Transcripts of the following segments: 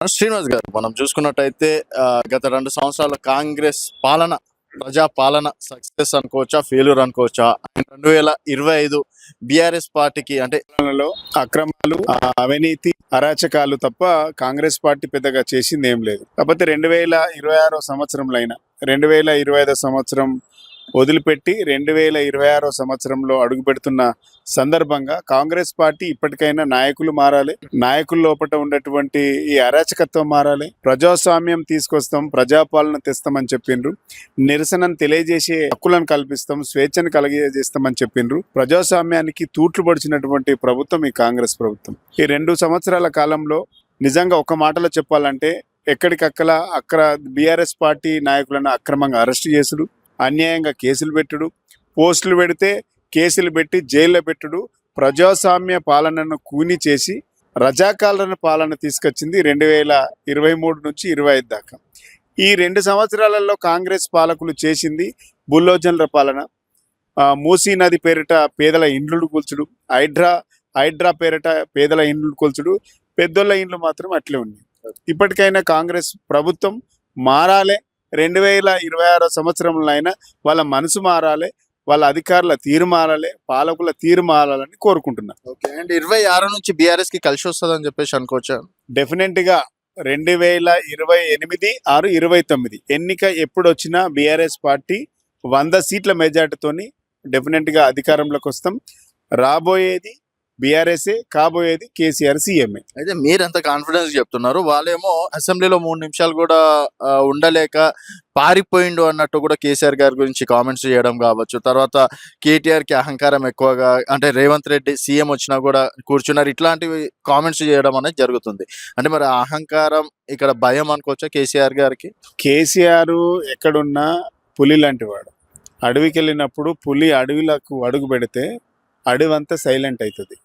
శ్రీనివాస్ గారు, మనం చూసుకున్నట్టయితే గత 2 సంవత్సరాల కాంగ్రెస్ పాలన, ప్రజా పాలన సక్సెస్ అనుకోవచ్చా, ఫెయిల్యూర్ అనుకోవచ్చా? 2025 బీఆర్ఎస్ పార్టీకి అంటే పాలనలో అక్రమాలు, అవినీతి, అరాచకాలు తప్ప కాంగ్రెస్ పార్టీ పెద్దగా చేసింది ఏం లేదు. కాకపోతే 2026 సంవత్సరంలో అయినా 2025 సంవత్సరం వదిలిపెట్టి 2026 సంవత్సరంలో అడుగు పెడుతున్న సందర్భంగా కాంగ్రెస్ పార్టీ ఇప్పటికైనా నాయకులు మారాలి, నాయకుల లోపల ఉన్నటువంటి ఈ అరాచకత్వం మారాలి, ప్రజాస్వామ్యం తీసుకొస్తాం, ప్రజాపాలన తెస్తామని చెప్పిండ్రు, నిరసనను తెలియజేసే హక్కులను కల్పిస్తాం, స్వేచ్ఛను కలిగజేస్తామని చెప్పిండ్రు. ప్రజాస్వామ్యానికి తూట్లు పడిచినటువంటి ప్రభుత్వం ఈ కాంగ్రెస్ ప్రభుత్వం. ఈ 2 సంవత్సరాల కాలంలో నిజంగా ఒక మాటలో చెప్పాలంటే అక్కడ బీఆర్ఎస్ పార్టీ నాయకులను అక్రమంగా అరెస్ట్ చేసుడు, అన్యాయంగా కేసులు పెట్టుడు, పోస్టులు పెడితే కేసులు పెట్టి జైల్లో పెట్టుడు, ప్రజాస్వామ్య పాలనను కూని చేసి రజాకాలన పాలన తీసుకొచ్చింది 2023 నుంచి 25 దాకా. ఈ 2 సంవత్సరాలలో కాంగ్రెస్ పాలకులు చేసింది బుల్లోజన్ల పాలన, మూసీ నది పేరిట పేదల ఇండ్లు కూల్చుడు, హైడ్రా పేరిట పేదల ఇండ్లు కూల్చుడు, పెద్దోళ్ళ ఇండ్లు మాత్రం అట్లే ఉంది. ఇప్పటికైనా కాంగ్రెస్ ప్రభుత్వం మారాలి. 2026 సంవత్సరంలో అయినా వాళ్ళ మనసు మారాలి, వాళ్ళ అధికారుల తీరు మారాలి, పాలకుల తీరు మారాలని కోరుకుంటున్నా. ఓకే, అండ్ 26 నుంచి బీఆర్ఎస్ కి కలిసి వస్తుందని చెప్పేసి అనుకోవచ్చా? డెఫినెట్ గా 2028, 6, 29 ఎన్నిక ఎప్పుడు వచ్చినా బీఆర్ఎస్ పార్టీ 100 సీట్ల మెజార్టీతోని డెఫినెట్ గా అధికారంలోకి వస్తాం. రాబోయేది బీఆర్ఎస్ఏ, కాబోయేది కేసీఆర్ సీఎంఏ. అయితే మీరు ఎంత కాన్ఫిడెన్స్ చెప్తున్నారు, వాళ్ళేమో అసెంబ్లీలో 3 నిమిషాలు కూడా ఉండలేక పారిపోయిండు అన్నట్టు కూడా కేసీఆర్ గారి గురించి కామెంట్స్ చేయడం కావచ్చు. తర్వాత కేటీఆర్ కి అహంకారం ఎక్కువగా, అంటే రేవంత్ రెడ్డి సీఎం వచ్చినా కూడా కూర్చున్నారు, ఇట్లాంటివి కామెంట్స్ చేయడం అనేది జరుగుతుంది. అంటే మరి అహంకారం ఇక్కడ భయం అనుకోవచ్చా కేసీఆర్ గారికి? కేసీఆర్ ఎక్కడున్నా పులి లాంటి వాడు. అడవికి వెళ్ళినప్పుడు పులి అడవిలకు అడుగు పెడితే అడవంతా సైలెంట్ అవుతుంది.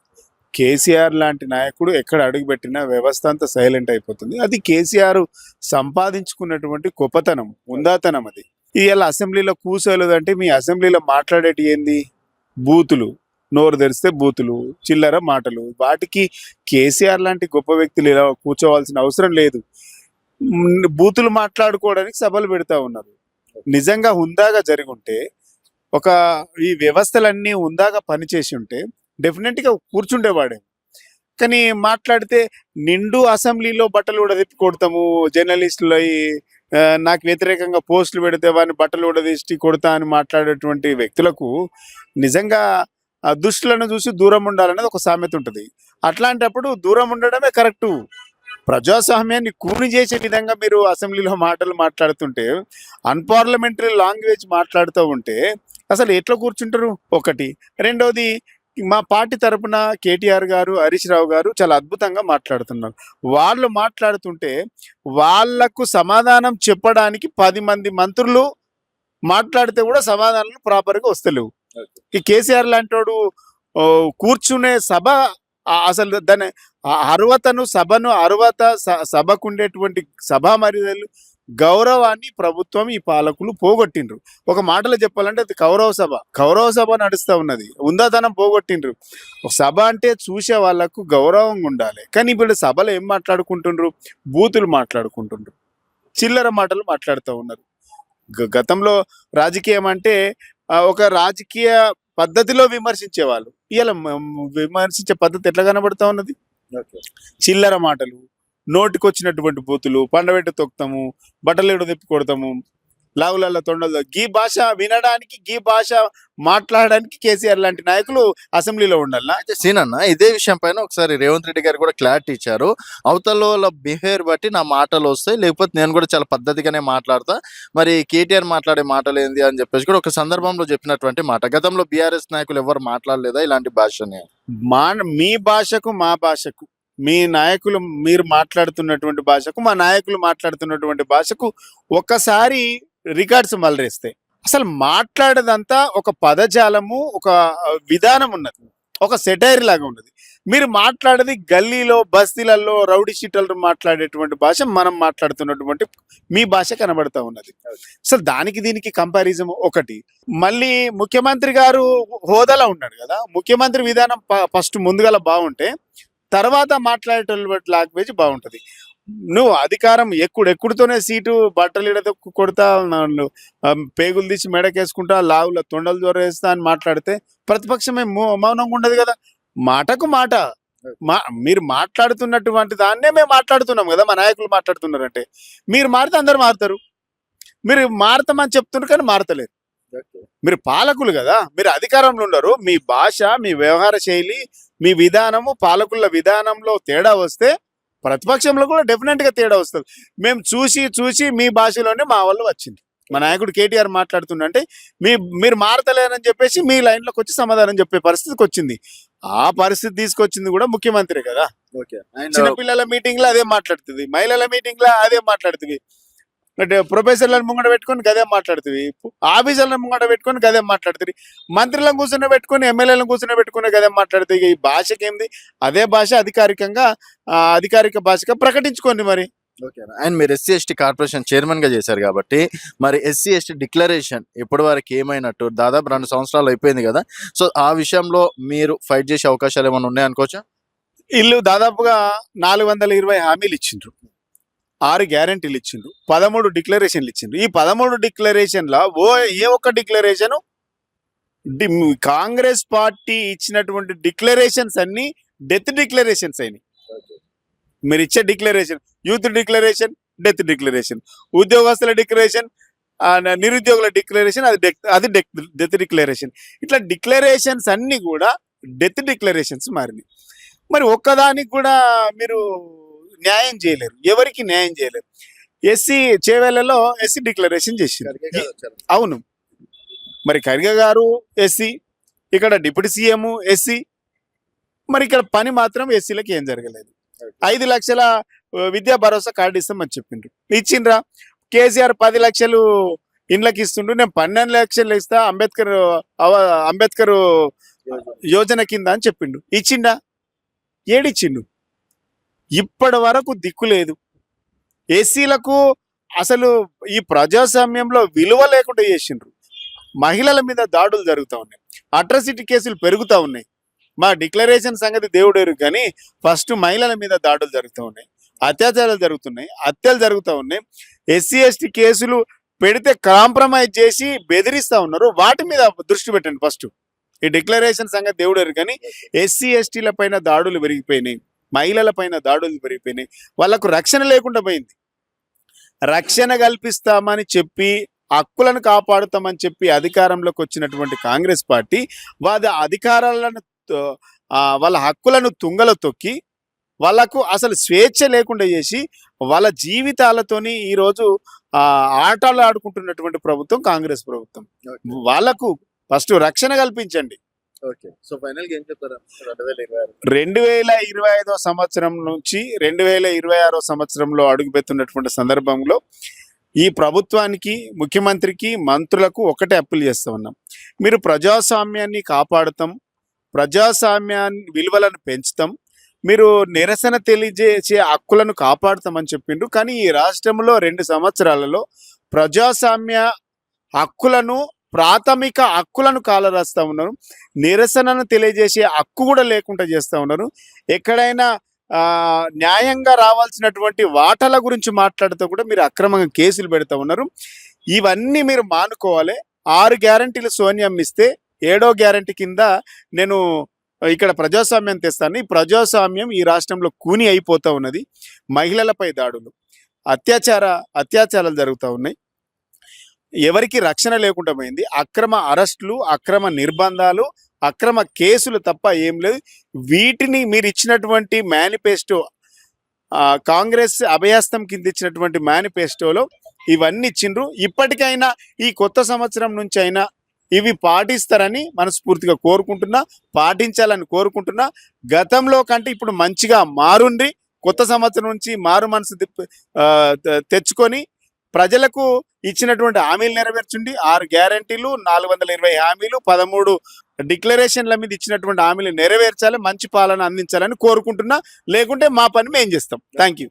కేసీఆర్ లాంటి నాయకుడు ఎక్కడ అడుగు పెట్టినా వ్యవస్థ అంతా సైలెంట్ అయిపోతుంది. అది కేసీఆర్ సంపాదించుకున్నటువంటి గొప్పతనం, ఉందాతనం. అది ఇలా అసెంబ్లీలో కూర్చోలేదంటే మీ అసెంబ్లీలో మాట్లాడేటి ఏంది? బూతులు, నోరు తెరిస్తే బూతులు, చిల్లర మాటలు. వాటికి కేసీఆర్ లాంటి గొప్ప వ్యక్తులు ఇలా కూర్చోవాల్సిన అవసరం లేదు. బూతులు మాట్లాడుకోవడానికి సభలు పెడతా ఉన్నారు. నిజంగా హుందాగా జరిగి ఉంటే, ఈ వ్యవస్థలన్నీ హుందాగా పనిచేసి ఉంటే డెఫినెట్గా కూర్చుండేవాడే. కానీ మాట్లాడితే నిండు అసెంబ్లీలో బట్టలు ఉడదీపి కొడతాము, జర్నలిస్టులు నాకు వ్యతిరేకంగా పోస్టులు పెడితే వాడిని బట్టలు ఉడదీసి కొడతా అని మాట్లాడేటువంటి వ్యక్తులకు నిజంగా ఆ దుష్టులను చూసి దూరం ఉండాలనేది ఒక సామెత ఉంటుంది. అట్లాంటప్పుడు దూరం ఉండడమే కరెక్టు. ప్రజాస్వామ్యాన్ని కూని చేసే విధంగా మీరు అసెంబ్లీలో మాటలు మాట్లాడుతుంటే, అన్పార్లమెంటరీ లాంగ్వేజ్ మాట్లాడుతూ ఉంటే అసలు ఎట్లా కూర్చుంటారు? ఒకటి. రెండవది, మా పార్టీ తరపున కేటీఆర్ గారు, హరీష్ రావు గారు చాలా అద్భుతంగా మాట్లాడుతున్నారు. వాళ్ళు మాట్లాడుతుంటే వాళ్లకు సమాధానం చెప్పడానికి 10 మంది మంత్రులు మాట్లాడితే కూడా సమాధానాలు ప్రాపర్గా వస్తలేవు. ఈ కేసీఆర్ లాంటి కూర్చునే సభ అసలు దాని సభకు ఉండేటువంటి సభా మర్యాదలు, గౌరవాన్ని ప్రభుత్వం, ఈ పాలకులు పోగొట్టిండ్రు. ఒక మాటలో చెప్పాలంటే అది కౌరవ సభ నడుస్తూ ఉన్నది. ఉందాతనం పోగొట్టిండ్రు. సభ అంటే చూసే వాళ్ళకు గౌరవంగా ఉండాలి. కానీ ఇప్పుడు సభలో ఏం మాట్లాడుకుంటుండ్రు? బూతులు మాట్లాడుకుంటుండ్రు, చిల్లర మాటలు మాట్లాడుతూ ఉన్నారు. గతంలో రాజకీయం అంటే ఒక రాజకీయ పద్ధతిలో విమర్శించేవాళ్ళు. ఇలా విమర్శించే పద్ధతి ఎట్లా కనబడుతూ ఉన్నది? చిల్లర మాటలు, నోటికొచ్చినటువంటి బూతులు, పండబెట్టి తొక్కుతాము, బట్టలేడు తిప్పి కొడతాము, లాగులల్ల తొండలు. గీ భాష వినడానికి, గీ భాష మాట్లాడడానికి కేసీఆర్ లాంటి నాయకులు అసెంబ్లీలో ఉండాలనా? అయితే సీనన్న, ఇదే విషయం పైన ఒకసారి రేవంత్ రెడ్డి గారు కూడా క్లారిటీ ఇచ్చారు. అవతల బిహేవియర్ బట్టి నా మాటలు వస్తాయి, లేకపోతే నేను కూడా చాలా పద్ధతిగానే మాట్లాడతా, మరి కేటీఆర్ మాట్లాడే మాటలు ఏంది అని చెప్పేసి కూడా ఒక సందర్భంలో చెప్పినటువంటి మాట. గతంలో బీఆర్ఎస్ నాయకులు ఎవరు మాట్లాడలేదా ఇలాంటి భాషని? మీ భాషకు, మా భాషకు, మీ నాయకులు మీరు మాట్లాడుతున్నటువంటి భాషకు, మా నాయకులు మాట్లాడుతున్నటువంటి భాషకు ఒక్కసారి రికార్డ్స్ మలరేస్తాయి. అసలు మాట్లాడేదంతా ఒక పదజాలము, ఒక విధానం ఉన్నది, ఒక సెటైర్ లాగా ఉన్నది. మీరు మాట్లాడేది గల్లీలో, బస్తీలలో, రౌడీ షీటర్లు మాట్లాడేటువంటి భాష, మనం మాట్లాడుతున్నటువంటి మీ భాష కనబడతా ఉన్నది. అసలు దానికి దీనికి కంపారిజన్ ఒకటి. మళ్ళీ ముఖ్యమంత్రి గారు హోదాలో ఉన్నాడు కదా, ముఖ్యమంత్రి విధానం ఫస్ట్ ముందుగా బాగుంటే తర్వాత మాట్లాడేటోళ్ళ లాంగ్వేజ్ బాగుంటుంది. నువ్వు అధికారం ఎక్కుడుతోనే సీటు బట్టలు ఇడత కొడతా పేగులు తీసి మెడకేసుకుంటా లావుల తొండలు జోరేస్తా అని మాట్లాడితే ప్రతిపక్షమే మౌనంగా ఉండదు కదా. మాటకు మాట మీరు మాట్లాడుతున్నటువంటి దాన్నే మేము మాట్లాడుతున్నాం కదా, మా నాయకులు మాట్లాడుతున్నారంటే. మీరు మారితే అందరు మారుతారు. మీరు మారతామని చెప్తున్నారు కానీ మారతలేరు. మీరు పాలకులు కదా, మీరు అధికారంలో ఉండరు. మీ భాష, మీ వ్యవహార శైలి, మీ విధానము, పాలకుల విధానంలో తేడా వస్తే ప్రతిపక్షంలో కూడా డెఫినెట్ గా తేడా వస్తుంది. మేము చూసి మీ భాషలోనే మా వాళ్ళు వచ్చింది. మా నాయకుడు కేటీఆర్ మాట్లాడుతుండంటే మీరు మారతలేరని చెప్పేసి మీ లైన్లోకి వచ్చి సమాధానం చెప్పే పరిస్థితికి వచ్చింది. ఆ పరిస్థితి తీసుకొచ్చింది కూడా ముఖ్యమంత్రి కదా. చిన్నపిల్లల మీటింగ్ లో అదే మాట్లాడుతుంది, మహిళల మీటింగ్ లో అదే మాట్లాడుతుంది, అంటే ప్రొఫెసర్లను ముంగట పెట్టుకొని గదే మాట్లాడుతుంది, ఆఫీసర్లను ముంగట పెట్టుకొని గదే మాట్లాడుతుంది, మంత్రులను కూర్చుని పెట్టుకొని ఎమ్మెల్యేలను కూర్చుని పెట్టుకుని గదే మాట్లాడుతుంది. ఈ భాషకి ఏంది, అదే భాష అధికారికంగా అధికారిక భాషగా ప్రకటించుకోండి మరి. అండ్ మీరు ఎస్సీ ఎస్టీ కార్పొరేషన్ చైర్మన్ గా చేశారు కాబట్టి మరి ఎస్సీ ఎస్టీ డిక్లరేషన్ ఇప్పటి వరకు ఏమైనట్టు? దాదాపు 2 సంవత్సరాలు అయిపోయింది కదా. సో ఆ విషయంలో మీరు ఫైట్ చేసే అవకాశాలు ఏమైనా ఉన్నాయనుకోవచ్చా? వీళ్ళు దాదాపుగా 420 హామీలు ఇచ్చిండ్రు, 6 గ్యారంటీలు ఇచ్చిండ్రు, 13 డిక్లరేషన్లు ఇచ్చిండ్రు. ఈ 13 డిక్లరేషన్ల ఏ ఒక్క డిక్లరేషన్ కాంగ్రెస్ పార్టీ ఇచ్చినటువంటి డిక్లరేషన్స్ అన్ని డెత్ డిక్లరేషన్స్ అయినాయి. మీరు ఇచ్చే declaration, youth declaration death declaration, ఉద్యోగస్తుల డిక్లరేషన్, నిరుద్యోగుల డిక్లరేషన్ అది డెత్ డిక్లరేషన్. ఇట్లా డిక్లరేషన్స్ అన్ని కూడా డెత్ డిక్లరేషన్స్ మారినాయి. మరి ఒక్కదానికి కూడా మీరు న్యాయం చేయలేరు, ఎవరికి న్యాయం చేయలేరు. ఎస్సీ చేవేళ్లలో ఎస్సీ డిక్లరేషన్ చేసింది. అవును, మరి ఖర్గే గారు ఎస్సీ, ఇక్కడ డిప్యూటీ సీఎం ఎస్సీ, మరి ఇక్కడ పని మాత్రం ఎస్సీలకు ఏం జరగలేదు. 5 లక్షల విద్యా భరోసా కార్డు ఇస్తామని చెప్పిండ్రు, ఇచ్చిండ్రా? కేసీఆర్ 10 లక్షలు ఇండ్లకి ఇస్తుండ్రు, నేను 12 లక్షలు ఇస్తా అంబేద్కర్ యోజన కింద అని చెప్పిండు, ఇచ్చిండా? ఏడిచ్చిండు? ఇప్పటి వరకు దిక్కు లేదు. ఎస్సీలకు అసలు ఈ ప్రజాస్వామ్యంలో విలువ లేకుండా చేసిండ్రు. మహిళల మీద దాడులు జరుగుతూ ఉన్నాయి, అట్రాసిటీ కేసులు పెరుగుతూ ఉన్నాయి. మా డిక్లరేషన్ సంగతి దేవుడేరు కానీ ఫస్ట్ మహిళల మీద దాడులు జరుగుతూ ఉన్నాయి, అత్యాచారాలు జరుగుతున్నాయి, హత్యలు జరుగుతూ ఉన్నాయి. ఎస్సీ ఎస్టీ కేసులు పెడితే కాంప్రమైజ్ చేసి బెదిరిస్తూ ఉన్నారు. వాటి మీద దృష్టి పెట్టండి ఫస్ట్. ఈ డిక్లరేషన్ సంగతి దేవుడేరు కానీ ఎస్సీ ఎస్టీల పైన దాడులు పెరిగిపోయినాయి, మహిళల పైన దాడులు పెరిగిపోయినాయి, వాళ్ళకు రక్షణ లేకుండా పోయింది. రక్షణ కల్పిస్తామని చెప్పి, హక్కులను కాపాడుతామని చెప్పి అధికారంలోకి వచ్చినటువంటి కాంగ్రెస్ పార్టీ వాళ్ళ హక్కులను తుంగలో తొక్కి వాళ్ళకు అసలు స్వేచ్ఛ లేకుండా చేసి వాళ్ళ జీవితాలతోని ఈరోజు ఆటలు ఆడుకుంటున్నటువంటి ప్రభుత్వం కాంగ్రెస్ ప్రభుత్వం. వాళ్ళకు ఫస్ట్ రక్షణ కల్పించండి. 2025 సంవత్సరం నుంచి 2026 సంవత్సరంలో అడుగుపెడుతున్నటువంటి సందర్భంలో ఈ ప్రభుత్వానికి, ముఖ్యమంత్రికి, మంత్రులకు ఒకటే అప్పీల్ చేస్తూ ఉన్నాం. మీరు ప్రజాస్వామ్యాన్ని కాపాడుతాం, ప్రజాస్వామ్యాన్ని విలువలను పెంచుతాం, మీరు నిరసన తెలియజేసే హక్కులను కాపాడుతామని చెప్పిండ్రు. కానీ ఈ రాష్ట్రంలో 2 సంవత్సరాలలో ప్రజాస్వామ్య హక్కులను, ప్రాథమిక హక్కులను కాలరాస్తా ఉన్నారు. నిరసనను తెలియజేసే హక్కు కూడా లేకుండా చేస్తూ ఉన్నారు. ఎక్కడైనా న్యాయంగా రావాల్సినటువంటి వాటాల గురించి మాట్లాడుతూ కూడా మీరు అక్రమంగా కేసులు పెడతా ఉన్నారు. ఇవన్నీ మీరు మానుకోవాలి. 6 గ్యారంటీలు సోనియా ఇస్తే 7వ గ్యారంటీ కింద నేను ఇక్కడ ప్రజాస్వామ్యం తెస్తాను. ఈ ప్రజాస్వామ్యం ఈ రాష్ట్రంలో కూని అయిపోతూ ఉన్నది. మహిళలపై దాడులు, అత్యాచారాలు జరుగుతూ ఉన్నాయి. ఎవరికి రక్షణ లేకుండా పోయింది. అక్రమ అరెస్టులు, అక్రమ నిర్బంధాలు, అక్రమ కేసులు తప్ప ఏం లేదు. వీటిని మీరు ఇచ్చినటువంటి మేనిఫెస్టో, కాంగ్రెస్ అభయాస్తం కింద ఇచ్చినటువంటి మేనిఫెస్టోలో ఇవన్నీ ఇచ్చిండ్రు. ఇప్పటికైనా ఈ కొత్త సంవత్సరం నుంచి అయినా ఇవి పాటిస్తారని మనస్ఫూర్తిగా కోరుకుంటున్నా, పాటించాలని కోరుకుంటున్నా. గతంలో కంటే ఇప్పుడు మంచిగా మారుండి కొత్త సంవత్సరం నుంచి మారు మనసు తెచ్చుకొని ప్రజలకు ఇచ్చినటువంటి హామీలు నెరవేర్చండి. 6 గ్యారంటీలు, 420 హామీలు, 13 డిక్లరేషన్ల మీద ఇచ్చినటువంటి హామీలు నెరవేర్చాలి, మంచి పాలన అందించాలని కోరుకుంటున్నా. లేకుంటే మా పని మేము చేస్తాం. Thank you.